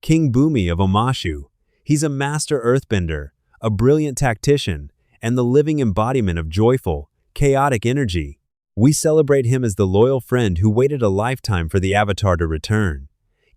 King Bumi of Omashu. He's a master earthbender, a brilliant tactician, and the living embodiment of joyful, chaotic energy. We celebrate him as the loyal friend who waited a lifetime for the Avatar to return,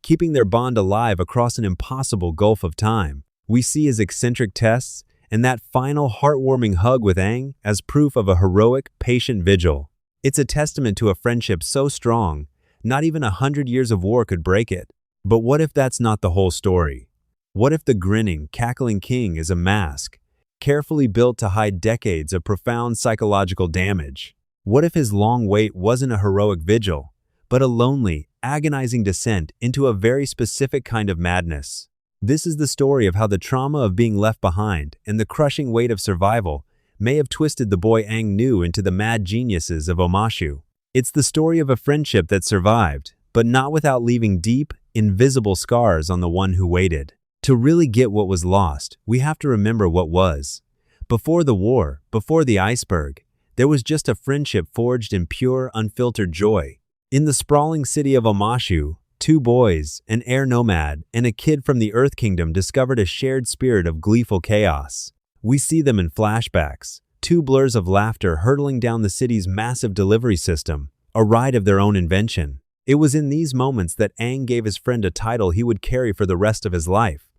keeping their bond alive across an impossible gulf of time. We see his eccentric tests and that final heartwarming hug with Aang as proof of a heroic, patient vigil. It's a testament to a friendship so strong, not even 100 years of war could break it. But what if that's not the whole story? What if the grinning, cackling king is a mask, carefully built to hide decades of profound psychological damage? What if his long wait wasn't a heroic vigil, but a lonely, agonizing descent into a very specific kind of madness? This is the story of how the trauma of being left behind and the crushing weight of survival may have twisted the boy Aang knew into the mad geniuses of Omashu. It's the story of a friendship that survived, but not without leaving deep, invisible scars on the one who waited. To really get what was lost, we have to remember what was. Before the war, before the iceberg, there was just a friendship forged in pure, unfiltered joy. In the sprawling city of Omashu, two boys, an air nomad, and a kid from the Earth Kingdom discovered a shared spirit of gleeful chaos. We see them in flashbacks, two blurs of laughter hurtling down the city's massive delivery system, a ride of their own invention. It was in these moments that Aang gave his friend a title he would carry for the rest of his life: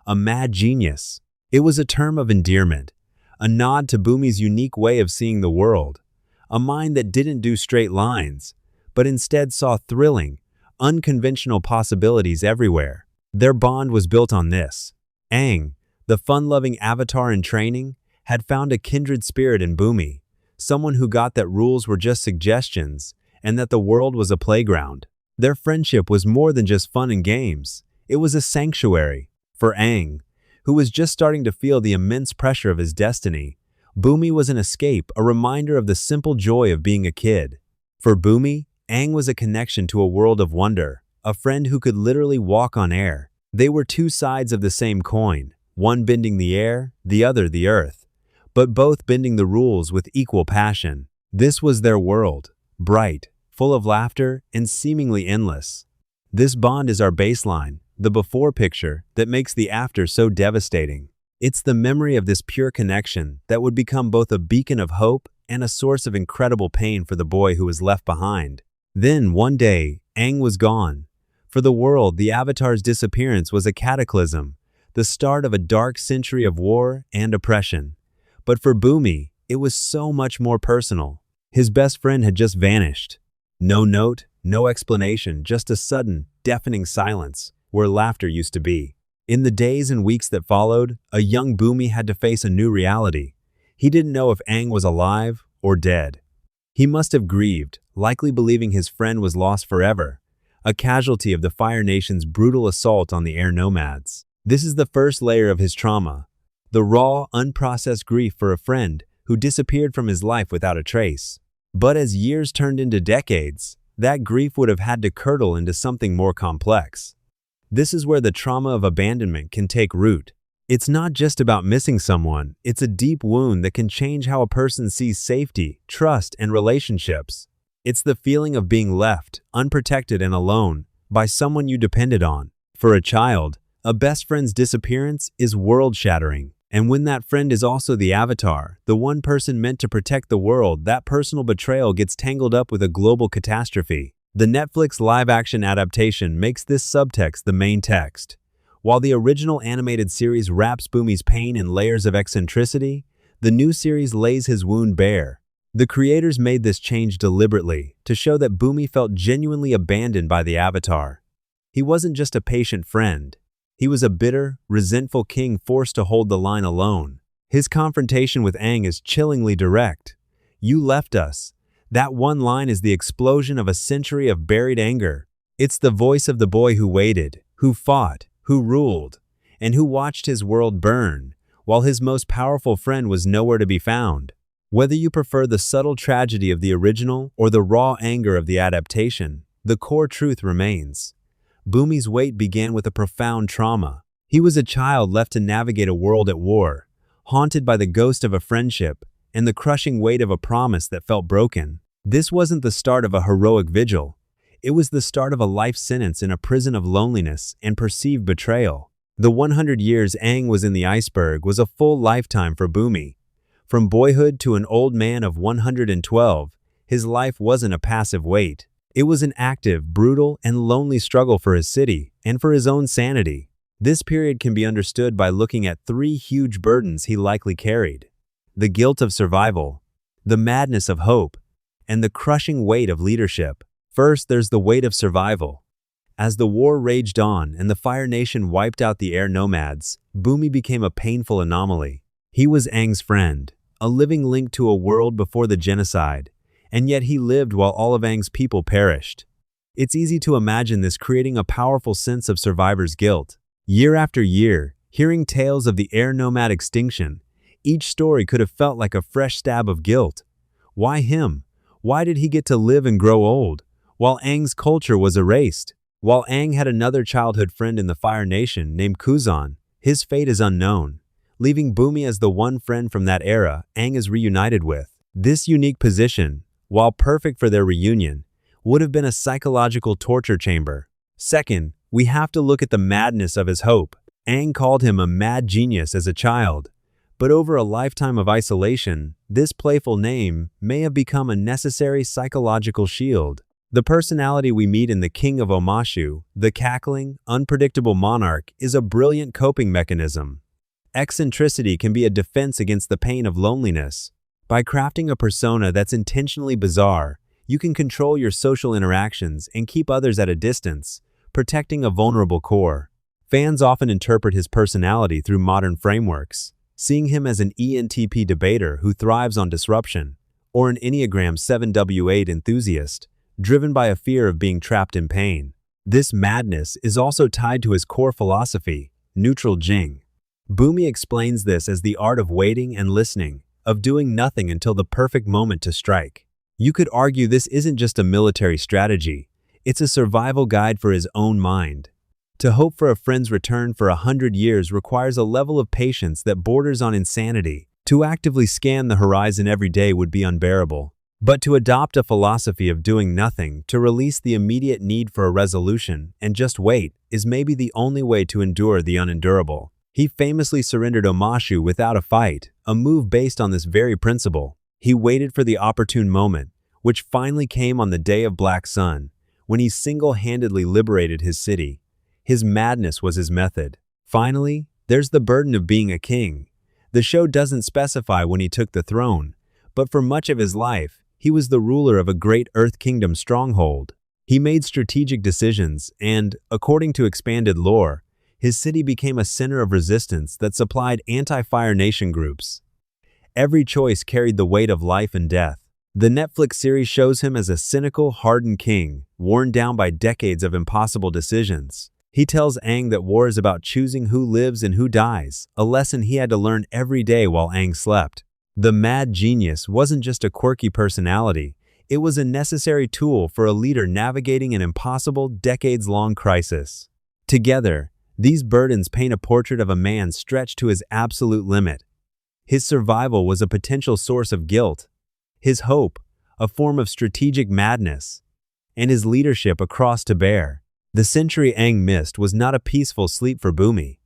a mad genius. It was a term of endearment, a nod to Bumi's unique way of seeing the world, a mind that didn't do straight lines, but instead saw thrilling, unconventional possibilities everywhere. Their bond was built on this. Aang, the fun-loving avatar in training, had found a kindred spirit in Bumi, someone who got that rules were just suggestions and that the world was a playground. Their friendship was more than just fun and games. It was a sanctuary. For Aang, who was just starting to feel the immense pressure of his destiny, Bumi was an escape, a reminder of the simple joy of being a kid. For Bumi, Aang was a connection to a world of wonder, a friend who could literally walk on air. They were two sides of the same coin, one bending the air, the other the earth, but both bending the rules with equal passion. This was their world, bright, full of laughter, and seemingly endless. This bond is our baseline, the before picture that makes the after so devastating. It's the memory of this pure connection that would become both a beacon of hope and a source of incredible pain for the boy who was left behind. Then, one day, Aang was gone. For the world, the Avatar's disappearance was a cataclysm, the start of a dark century of war and oppression. But for Bumi, it was so much more personal. His best friend had just vanished. No note, no explanation, just a sudden, deafening silence where laughter used to be. In the days and weeks that followed, a young Bumi had to face a new reality. He didn't know if Aang was alive or dead. He must have grieved, likely believing his friend was lost forever, a casualty of the Fire Nation's brutal assault on the air nomads. This is the first layer of his trauma, the raw, unprocessed grief for a friend who disappeared from his life without a trace. But as years turned into decades, that grief would have had to curdle into something more complex. This is where the trauma of abandonment can take root. It's not just about missing someone, it's a deep wound that can change how a person sees safety, trust, and relationships. It's the feeling of being left, unprotected and alone, by someone you depended on. For a child, a best friend's disappearance is world-shattering. And when that friend is also the Avatar, the one person meant to protect the world, that personal betrayal gets tangled up with a global catastrophe. The Netflix live-action adaptation makes this subtext the main text. While the original animated series wraps Bumi's pain in layers of eccentricity, the new series lays his wound bare. The creators made this change deliberately to show that Bumi felt genuinely abandoned by the Avatar. He wasn't just a patient friend. He was a bitter, resentful king forced to hold the line alone. His confrontation with Aang is chillingly direct. "You left us." That one line is the explosion of a century of buried anger. It's the voice of the boy who waited, who fought, who ruled, and who watched his world burn, while his most powerful friend was nowhere to be found. Whether you prefer the subtle tragedy of the original or the raw anger of the adaptation, the core truth remains. Bumi's wait began with a profound trauma. He was a child left to navigate a world at war, haunted by the ghost of a friendship and the crushing weight of a promise that felt broken. This wasn't the start of a heroic vigil. It was the start of a life sentence in a prison of loneliness and perceived betrayal. The 100 years Aang was in the iceberg was a full lifetime for Bumi. From boyhood to an old man of 112, his life wasn't a passive wait. It was an active, brutal, and lonely struggle for his city and for his own sanity. This period can be understood by looking at three huge burdens he likely carried: the guilt of survival, the madness of hope, and the crushing weight of leadership. First, there's the weight of survival. As the war raged on and the Fire Nation wiped out the air nomads, Bumi became a painful anomaly. He was Aang's friend, a living link to a world before the genocide, and yet he lived while all of Aang's people perished. It's easy to imagine this creating a powerful sense of survivor's guilt. Year after year, hearing tales of the air nomad extinction, each story could have felt like a fresh stab of guilt. Why him? Why did he get to live and grow old, while Aang's culture was erased? While Aang had another childhood friend in the Fire Nation named Kuzan, his fate is unknown, leaving Bumi as the one friend from that era Aang is reunited with. This unique position, while perfect for their reunion, would have been a psychological torture chamber. Second, we have to look at the madness of his hope. Aang called him a mad genius as a child, but over a lifetime of isolation, this playful name may have become a necessary psychological shield. The personality we meet in The King of Omashu, the cackling, unpredictable monarch, is a brilliant coping mechanism. Eccentricity can be a defense against the pain of loneliness. By crafting a persona that's intentionally bizarre, you can control your social interactions and keep others at a distance, protecting a vulnerable core. Fans often interpret his personality through modern frameworks, seeing him as an ENTP debater who thrives on disruption, or an Enneagram 7W8 enthusiast, driven by a fear of being trapped in pain. This madness is also tied to his core philosophy, neutral Jing. Bumi explains this as the art of waiting and listening, of doing nothing until the perfect moment to strike. You could argue this isn't just a military strategy, it's a survival guide for his own mind. To hope for a friend's return for 100 years requires a level of patience that borders on insanity. To actively scan the horizon every day would be unbearable. But to adopt a philosophy of doing nothing to release the immediate need for a resolution and just wait is maybe the only way to endure the unendurable. He famously surrendered Omashu without a fight, a move based on this very principle. He waited for the opportune moment, which finally came on the day of Black Sun, when he single-handedly liberated his city. His madness was his method. Finally, there's the burden of being a king. The show doesn't specify when he took the throne, but for much of his life, he was the ruler of a great Earth Kingdom stronghold. He made strategic decisions and, according to expanded lore, his city became a center of resistance that supplied anti-Fire Nation groups. Every choice carried the weight of life and death. The Netflix series shows him as a cynical, hardened king, worn down by decades of impossible decisions. He tells Aang that war is about choosing who lives and who dies, a lesson he had to learn every day while Aang slept. The mad genius wasn't just a quirky personality, it was a necessary tool for a leader navigating an impossible, decades-long crisis. Together, these burdens paint a portrait of a man stretched to his absolute limit. His survival was a potential source of guilt, his hope, a form of strategic madness, and his leadership a cross to bear. The century Aang missed was not a peaceful sleep for Bumi.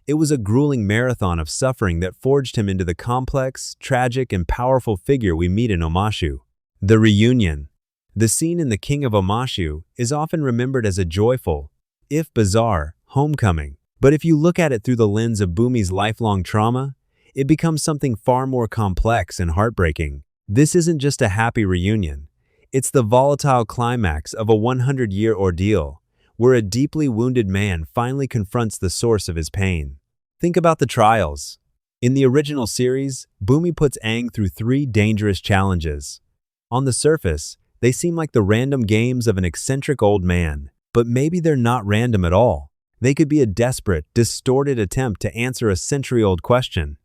It was a grueling marathon of suffering that forged him into the complex, tragic, and powerful figure we meet in Omashu. The reunion. The scene in The King of Omashu is often remembered as a joyful, if bizarre, homecoming. But if you look at it through the lens of Bumi's lifelong trauma, it becomes something far more complex and heartbreaking. This isn't just a happy reunion. It's the volatile climax of a 100-year ordeal, where a deeply wounded man finally confronts the source of his pain. Think about the trials. In the original series, Bumi puts Aang through 3 dangerous challenges. On the surface, they seem like the random games of an eccentric old man, but maybe they're not random at all. They could be a desperate, distorted attempt to answer a century-old question.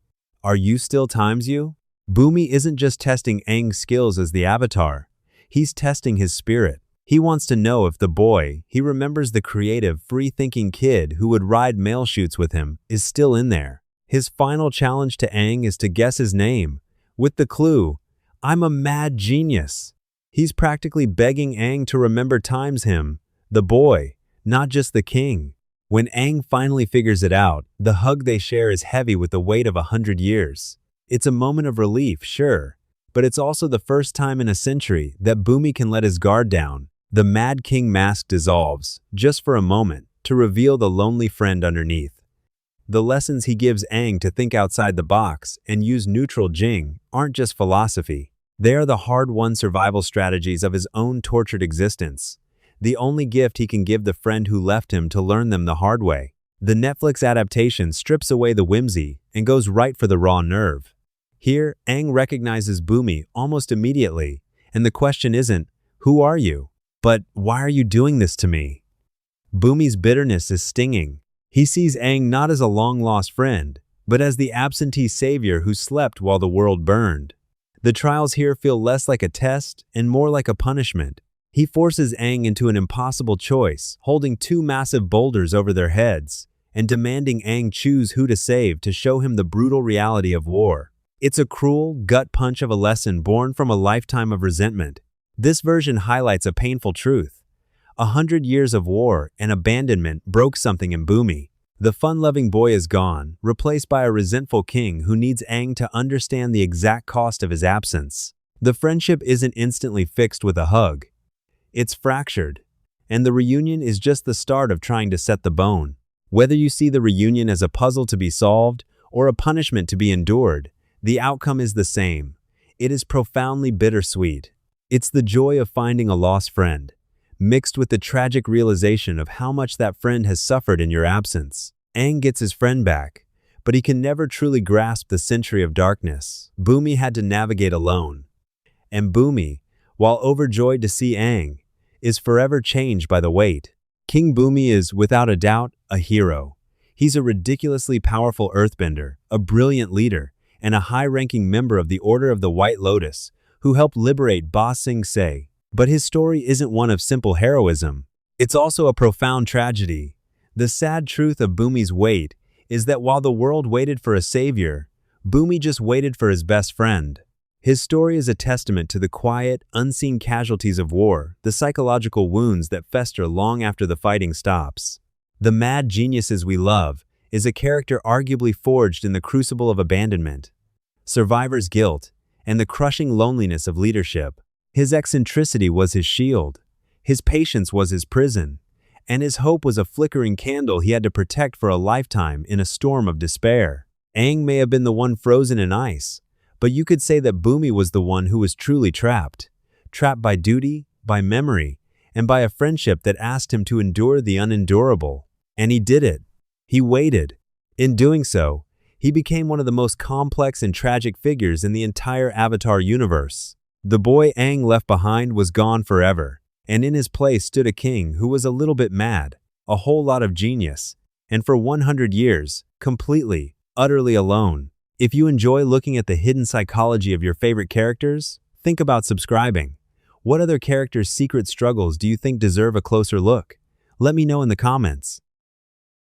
Are you still times you? Bumi isn't just testing Aang's skills as the Avatar. He's testing his spirit. He wants to know if the boy he remembers, the creative, free-thinking kid who would ride mail chutes with him, is still in there. His final challenge to Aang is to guess his name, with the clue, "I'm a mad genius." He's practically begging Aang to remember times him, the boy, not just the king. When Aang finally figures it out, the hug they share is heavy with the weight of 100 years. It's a moment of relief, sure, but it's also the first time in a century that Bumi can let his guard down. The Mad King mask dissolves, just for a moment, to reveal the lonely friend underneath. The lessons he gives Aang to think outside the box and use neutral Jing aren't just philosophy. They are the hard-won survival strategies of his own tortured existence. The only gift he can give the friend who left him to learn them the hard way. The Netflix adaptation strips away the whimsy and goes right for the raw nerve. Here, Aang recognizes Bumi almost immediately, and the question isn't, "Who are you?" but "Why are you doing this to me?" Bumi's bitterness is stinging. He sees Aang not as a long-lost friend, but as the absentee savior who slept while the world burned. The trials here feel less like a test and more like a punishment. He forces Aang into an impossible choice, holding two massive boulders over their heads, and demanding Aang choose who to save to show him the brutal reality of war. It's a cruel, gut punch of a lesson born from a lifetime of resentment. This version highlights a painful truth. 100 years of war and abandonment broke something in Bumi. The fun-loving boy is gone, replaced by a resentful king who needs Aang to understand the exact cost of his absence. The friendship isn't instantly fixed with a hug. It's fractured, and the reunion is just the start of trying to set the bone. Whether you see the reunion as a puzzle to be solved or a punishment to be endured, the outcome is the same. It is profoundly bittersweet. It's the joy of finding a lost friend, mixed with the tragic realization of how much that friend has suffered in your absence. Aang gets his friend back, but he can never truly grasp the century of darkness Bumi had to navigate alone. And Bumi, while overjoyed to see Aang, is forever changed by the weight. King Bumi is, without a doubt, a hero. He's a ridiculously powerful earthbender, a brilliant leader, and a high-ranking member of the Order of the White Lotus, who helped liberate Ba Sing Se. But his story isn't one of simple heroism. It's also a profound tragedy. The sad truth of Bumi's weight is that while the world waited for a savior, Bumi just waited for his best friend. His story is a testament to the quiet, unseen casualties of war, the psychological wounds that fester long after the fighting stops. The mad geniuses we love is a character arguably forged in the crucible of abandonment, survivor's guilt, and the crushing loneliness of leadership. His eccentricity was his shield, his patience was his prison, and his hope was a flickering candle he had to protect for a lifetime in a storm of despair. Aang may have been the one frozen in ice, but you could say that Bumi was the one who was truly trapped. Trapped by duty, by memory, and by a friendship that asked him to endure the unendurable. And he did it. He waited. In doing so, he became one of the most complex and tragic figures in the entire Avatar universe. The boy Aang left behind was gone forever, and in his place stood a king who was a little bit mad, a whole lot of genius, and for 100 years, completely, utterly alone. If you enjoy looking at the hidden psychology of your favorite characters, think about subscribing. What other characters' secret struggles do you think deserve a closer look? Let me know in the comments.